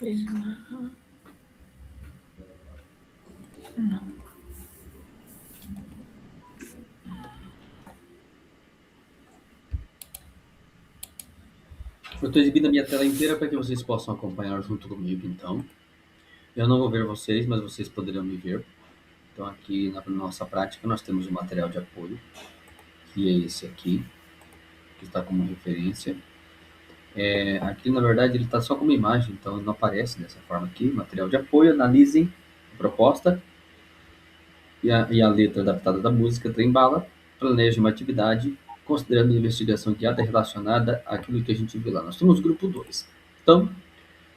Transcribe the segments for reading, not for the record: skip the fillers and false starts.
Eu estou exibindo a minha tela inteira para que vocês possam acompanhar junto comigo, então. Eu não vou ver vocês, mas vocês poderão me ver. Então, aqui na nossa prática, nós temos o material de apoio, que é esse aqui, que está como referência. Aqui, na verdade, ele está só como imagem, então não aparece dessa forma aqui. Material de apoio, analisem a proposta e a letra adaptada da música, trem bala, planeje uma atividade, considerando a investigação guiada relacionada àquilo que a gente viu lá. Nós temos o grupo 2. Então,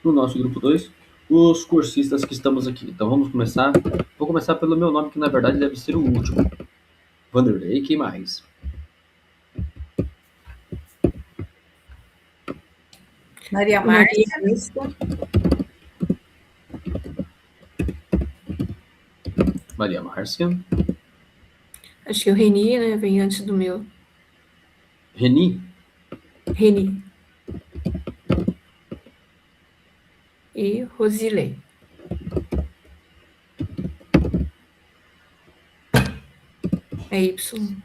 no nosso grupo 2, os cursistas que estamos aqui. Então, vamos começar. Vou começar pelo meu nome, que na verdade deve ser o último. Vanderlei, quem mais? Maria Márcia. Maria Márcia. Acho que o Reni, né? Vem antes do meu. Reni. Reni. E Rosilei. É Y.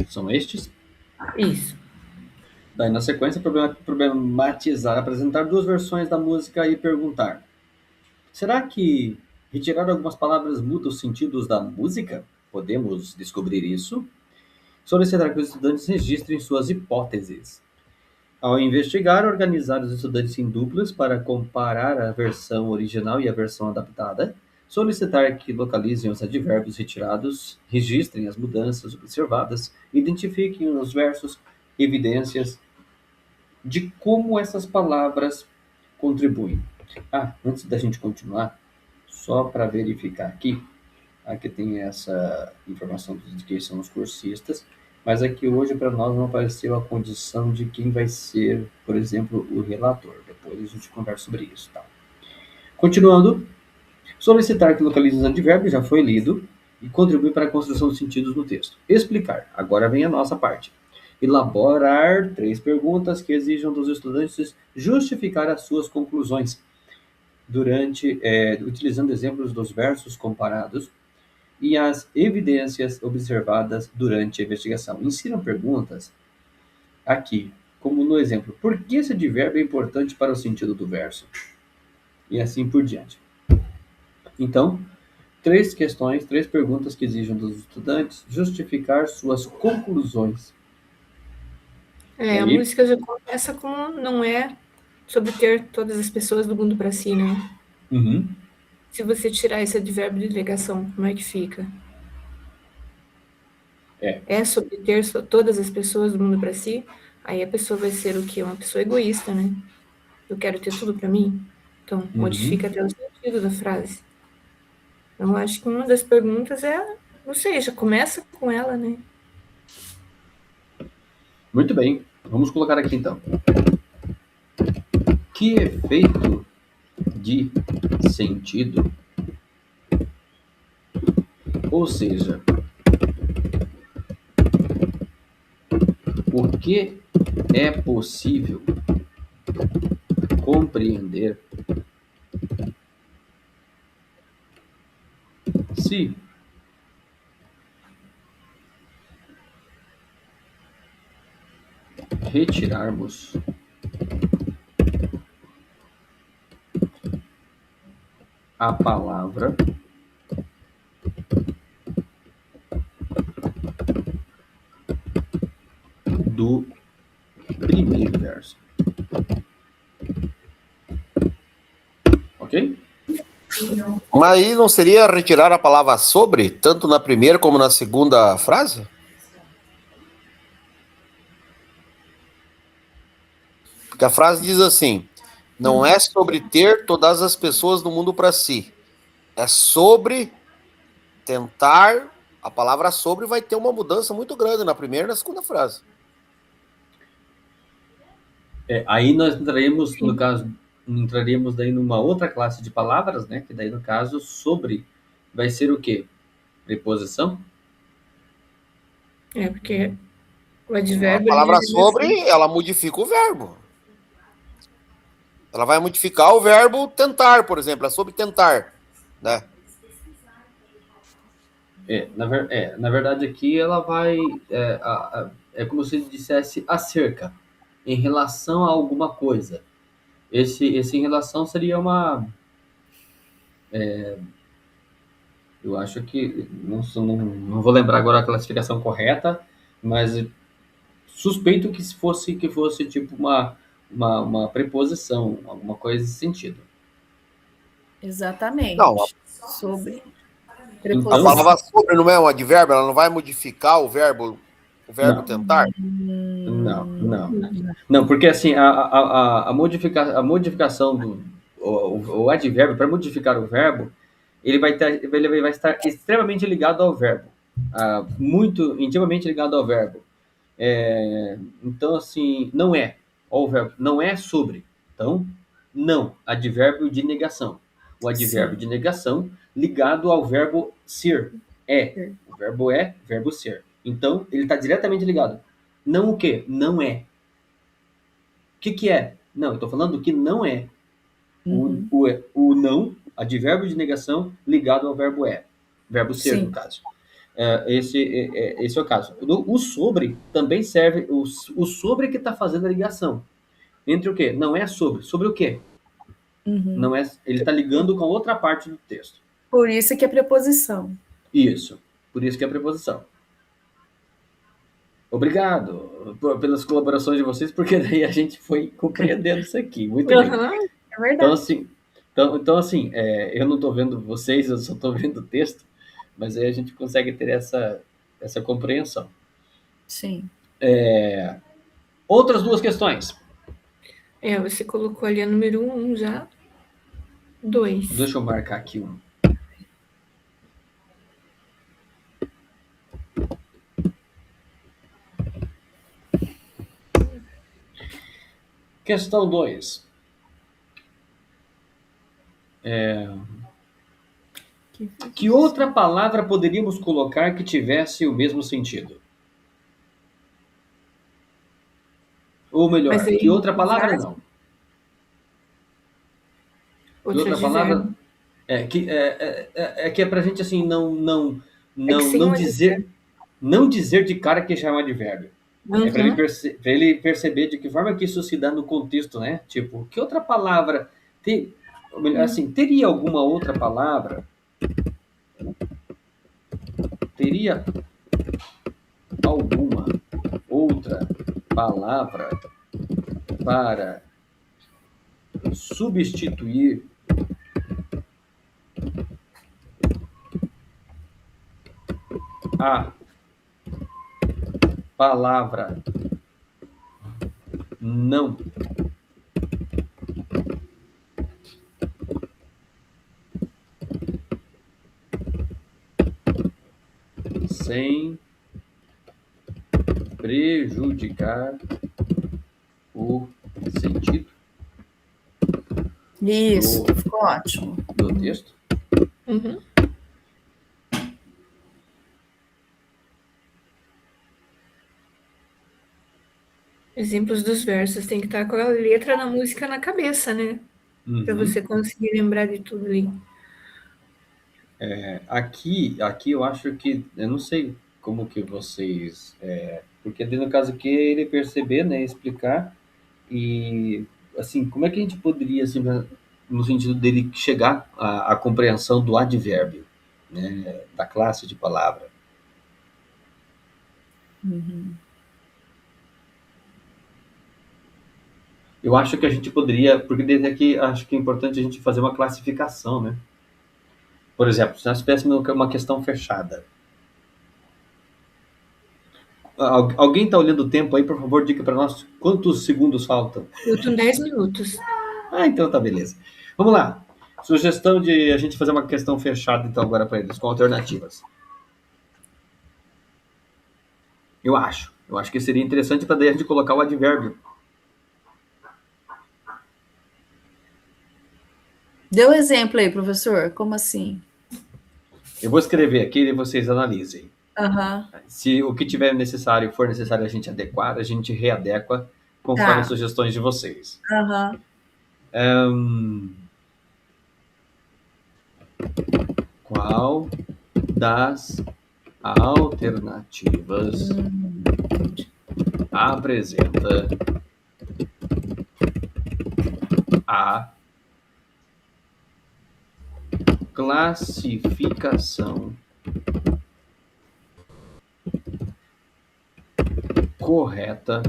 São estes? Isso. Daí, na sequência, problematizar, apresentar duas versões da música e perguntar: será que retirar algumas palavras muda os sentidos da música? Podemos descobrir isso? Solicitar que os estudantes registrem suas hipóteses. Ao investigar, organizar os estudantes em duplas para comparar a versão original e a versão adaptada. Solicitar que localizem os advérbios retirados, registrem as mudanças observadas, identifiquem os versos, evidências de como essas palavras contribuem. Antes da gente continuar, só para verificar aqui tem essa informação de quem são os cursistas, mas aqui hoje para nós não apareceu a condição de quem vai ser, por exemplo, o relator. Depois a gente conversa sobre isso, tá? Continuando, solicitar que localize os advérbios, já foi lido, e contribuir para a construção dos sentidos no texto. Explicar, agora vem a nossa parte. Elaborar 3 perguntas que exijam dos estudantes justificar as suas conclusões, utilizando exemplos dos versos comparados e as evidências observadas durante a investigação. Insiram perguntas aqui, como no exemplo: por que esse advérbio é importante para o sentido do verso? E assim por diante. Então, 3 questões, 3 perguntas que exigem dos estudantes justificar suas conclusões. A música já começa com não é sobre ter todas as pessoas do mundo para si, né? Uhum. Se você tirar esse advérbio de ligação, como é que fica? É sobre ter todas as pessoas do mundo para si, aí a pessoa vai ser o quê? Uma pessoa egoísta, né? Eu quero ter tudo para mim. Então, modifica até o sentido da frase. Então, acho que uma das perguntas não sei, já começa com ela, né? Muito bem, vamos colocar aqui então. Que efeito de sentido, ou seja, o que é possível compreender se retirarmos a palavra do primeiro verso. Ok? Mas aí não seria retirar a palavra sobre, tanto na primeira como na segunda frase? Porque a frase diz assim: não é sobre ter todas as pessoas do mundo para si. É sobre tentar. A palavra sobre vai ter uma mudança muito grande na primeira e na segunda frase. Aí nós entraremos, no caso, daí numa outra classe de palavras, né? Que daí, no caso, sobre vai ser o quê? Preposição? Porque o advérbio... A palavra sobre, ela modifica o verbo. Ela vai modificar o verbo tentar, por exemplo. É sobre tentar, né? Na verdade, aqui ela vai. É como se dissesse acerca, em relação a alguma coisa. Esse em relação seria uma. Eu acho que. Não vou lembrar agora a classificação correta, mas suspeito que fosse tipo uma preposição, alguma coisa nesse sentido. Não, Exatamente. Sobre a Então, palavra sobre não é um advérbio, ela não vai modificar o verbo não, tentar? não, porque assim, a modificação o advérbio, para modificar o verbo, ele vai estar extremamente ligado ao verbo, muito intimamente ligado ao verbo. Então, assim, não é, ó, o verbo, não é sobre. Então, não, advérbio de negação. O advérbio sim. de negação ligado ao verbo ser, é. O verbo é, verbo ser. Então, ele está diretamente ligado. Não o quê? Não é. O que é? Não, eu estou falando do que não é. Uhum. O não, advérbio de negação ligado ao verbo é. Verbo ser, no Sim. caso. Esse é o caso. O sobre também serve, o sobre que está fazendo a ligação. Entre o quê? Não é sobre. Sobre o quê? Uhum. Não é, ele está ligando com outra parte do texto. Por isso que é preposição. Isso. Por isso que é a preposição. Obrigado pelas colaborações de vocês, porque daí a gente foi compreendendo isso aqui. Muito bem. Aham. É Então, verdade. assim, eu não estou vendo vocês, eu só estou vendo o texto, mas aí a gente consegue ter essa compreensão. Sim. Outras duas questões. Você colocou ali a número 1 já. 2. Deixa eu marcar aqui um. Questão 2. Que outra palavra poderíamos colocar que tivesse o mesmo sentido? Ou melhor, Mas aí, que outra palavra frase? não? Que outro outra palavra advérbio. que é pra gente assim É que sem não o dizer de cara que já é um advérbio. É para Uhum. ele perceber de que forma que isso se dá no contexto, né? Tipo, que outra palavra ou melhor, assim, teria alguma outra palavra? Teria alguma outra palavra para substituir a palavra não? Sem prejudicar o sentido Isso, ficou ótimo. do texto? Uhum. Exemplos dos versos. Tem que estar com a letra da música na cabeça, né? Para Uhum. você conseguir lembrar de tudo ali. Aqui eu acho que, eu não sei como que vocês, porque no caso aqui é ele perceber, né, explicar e, assim, como é que a gente poderia, assim, no sentido dele chegar à compreensão do advérbio, né, da classe de palavra. Uhum. Eu acho que a gente poderia, porque desde aqui acho que é importante a gente fazer uma classificação, né? Por exemplo, se nós tivéssemos uma questão fechada. Alguém está olhando o tempo aí, por favor, diga para nós quantos segundos faltam. Faltam 10 minutos. Então tá, beleza. Vamos lá. Sugestão de a gente fazer uma questão fechada, então, agora para eles, com alternativas. Eu acho. Eu acho que seria interessante para daí a gente colocar o advérbio. Dê um exemplo aí, professor. Como assim? Eu vou escrever aqui e vocês analisem. Aham. Se o que for necessário a gente adequar, a gente readequa conforme Tá. as sugestões de vocês. Aham. Qual das alternativas apresenta a classificação correta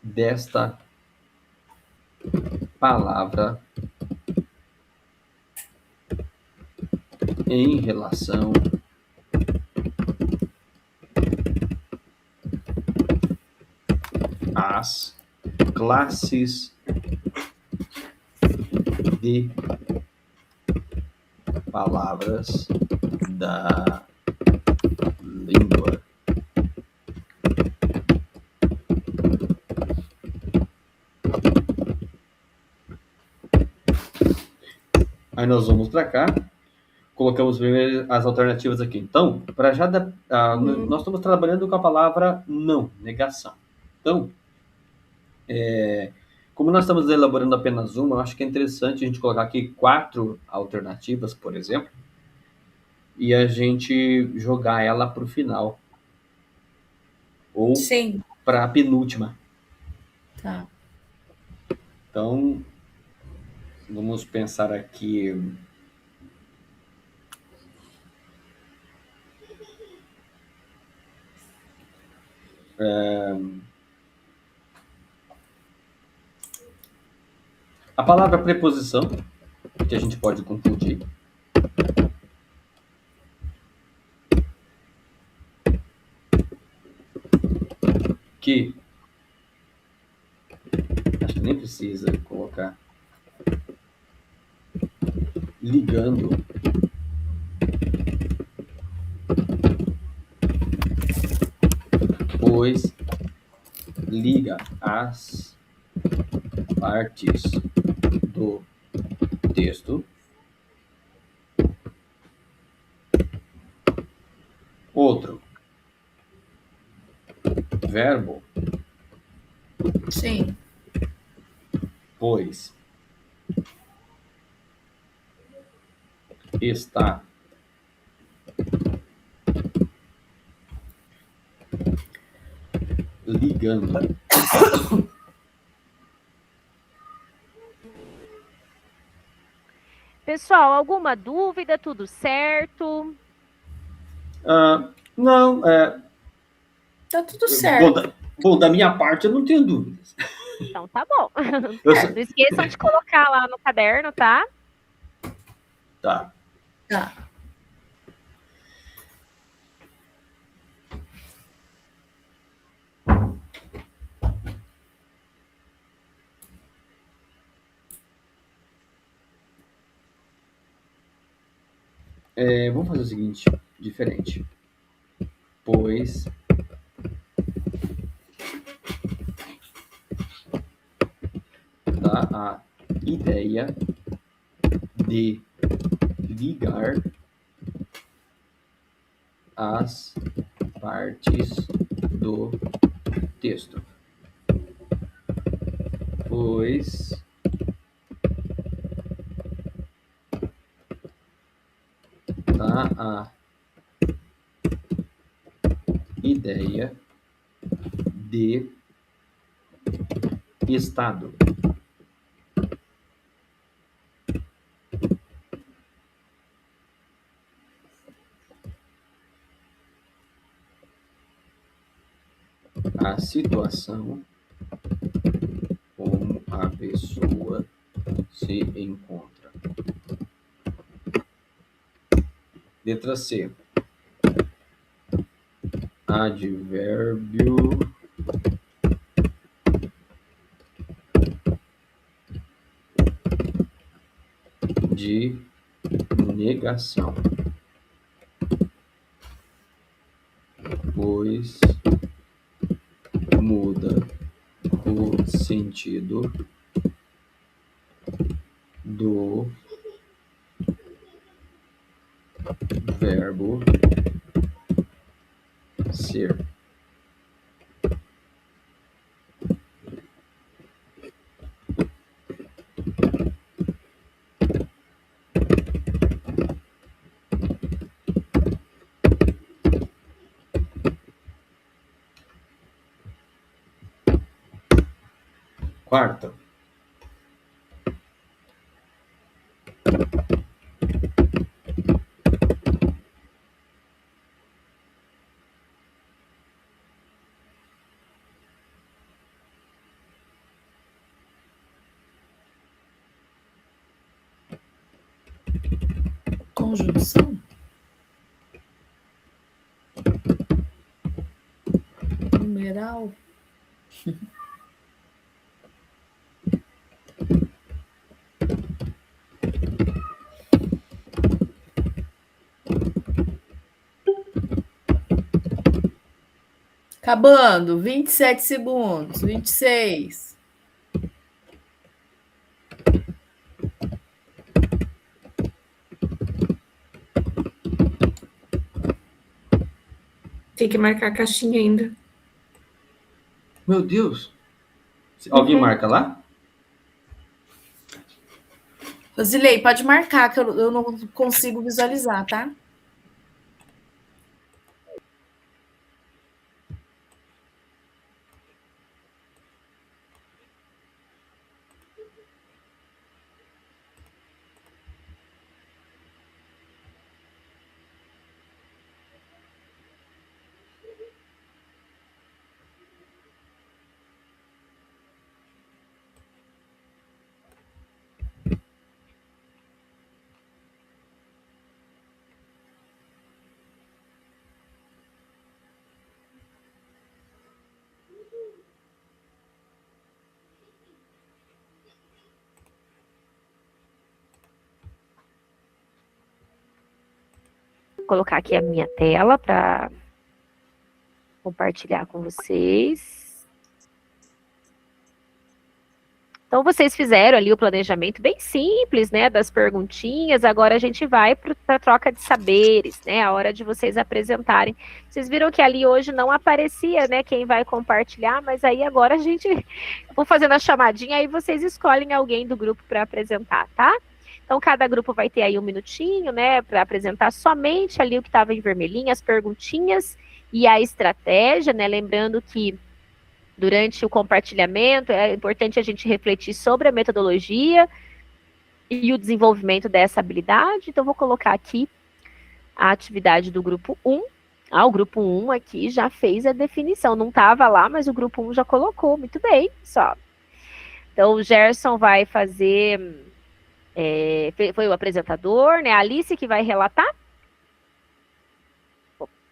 desta palavra em relação às classes de palavras da língua. Aí nós vamos para cá, colocamos primeiro as alternativas aqui. Então, para já nós estamos trabalhando com a palavra não, negação. Então, como nós estamos elaborando apenas uma, eu acho que é interessante a gente colocar aqui 4 alternativas, por exemplo, e a gente jogar ela para o final. Ou Sim. para a penúltima. Tá. Então, vamos pensar aqui. A palavra preposição, que a gente pode confundir. Que acho que nem precisa colocar. Ligando pois liga as partes do texto. Outro verbo, Sim. pois está ligando Pessoal, alguma dúvida? Tudo certo? não, Tá tudo certo. bom, da minha parte eu não tenho dúvidas. Então tá bom. Eu só- Não esqueçam de colocar lá no caderno, tá? Tá. Tá. Vamos fazer o seguinte, diferente. Pois dá a ideia de ligar as partes do texto. Pois dá a ideia de estado. A situação como a pessoa se encontra. Letra C. Advérbio de negação. Pois muda o sentido do verbo ser. Quarta. Conjunção? Numeral? Acabando, 27 segundos, 26. Tem que marcar a caixinha ainda. Meu Deus. Alguém marca lá? Rosilei, pode marcar, que eu não consigo visualizar, tá? Vou colocar aqui a minha tela para compartilhar com vocês. Então, vocês fizeram ali o planejamento bem simples, né, das perguntinhas. Agora a gente vai para a troca de saberes, né, a hora de vocês apresentarem. Vocês viram que ali hoje não aparecia, né, quem vai compartilhar, mas aí agora a gente, vou fazendo a chamadinha, aí vocês escolhem alguém do grupo para apresentar, tá? Então, cada grupo vai ter aí um minutinho, né, para apresentar somente ali o que estava em vermelhinho, as perguntinhas e a estratégia, né, lembrando que durante o compartilhamento, é importante a gente refletir sobre a metodologia e o desenvolvimento dessa habilidade. Então, vou colocar aqui a atividade do grupo 1. O grupo 1 aqui já fez a definição. Não estava lá, mas o grupo 1 já colocou. Muito bem, pessoal. Então, o Gerson vai fazer... foi o apresentador, né? A Alice que vai relatar.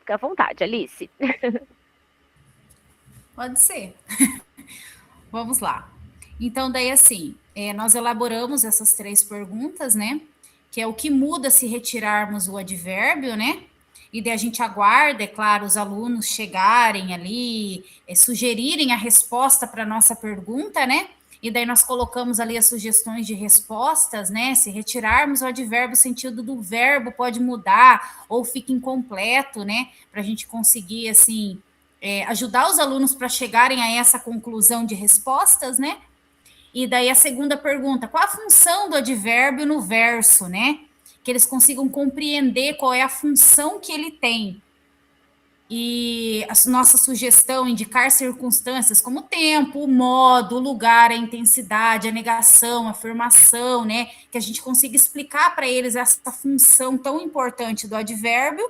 Fica à vontade, Alice. Pode ser. Vamos lá. Então, daí assim, nós elaboramos essas 3 perguntas, né? Que é o que muda se retirarmos o advérbio, né? E daí a gente aguarda, é claro, os alunos chegarem ali, sugerirem a resposta para a nossa pergunta, né? E daí nós colocamos ali as sugestões de respostas, né? Se retirarmos o advérbio, o sentido do verbo pode mudar ou fica incompleto, né? Para a gente conseguir, assim... ajudar os alunos para chegarem a essa conclusão de respostas, né? E daí a segunda pergunta, qual a função do advérbio no verso, né? Que eles consigam compreender qual é a função que ele tem. E a nossa sugestão, indicar circunstâncias como o tempo, o modo, o lugar, a intensidade, a negação, a afirmação, né? Que a gente consiga explicar para eles essa função tão importante do advérbio.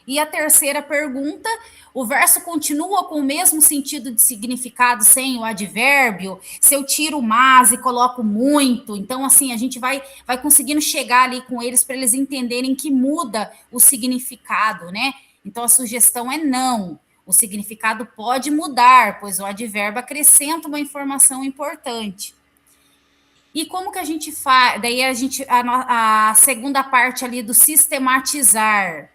E a terceira pergunta, o verso continua com o mesmo sentido de significado sem o advérbio? Se eu tiro mas e coloco muito, então assim, a gente vai conseguindo chegar ali com eles para eles entenderem que muda o significado, né? Então a sugestão é não. O significado pode mudar, pois o advérbio acrescenta uma informação importante. E como que a gente faz? Daí a segunda parte ali do sistematizar.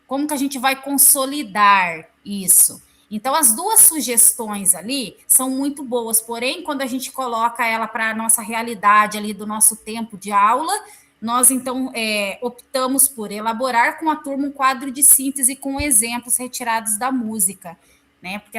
Como que a gente vai consolidar isso? Então, as 2 sugestões ali são muito boas, porém, quando a gente coloca ela para a nossa realidade ali do nosso tempo de aula, nós, então, optamos por elaborar com a turma um quadro de síntese com exemplos retirados da música, né? Porque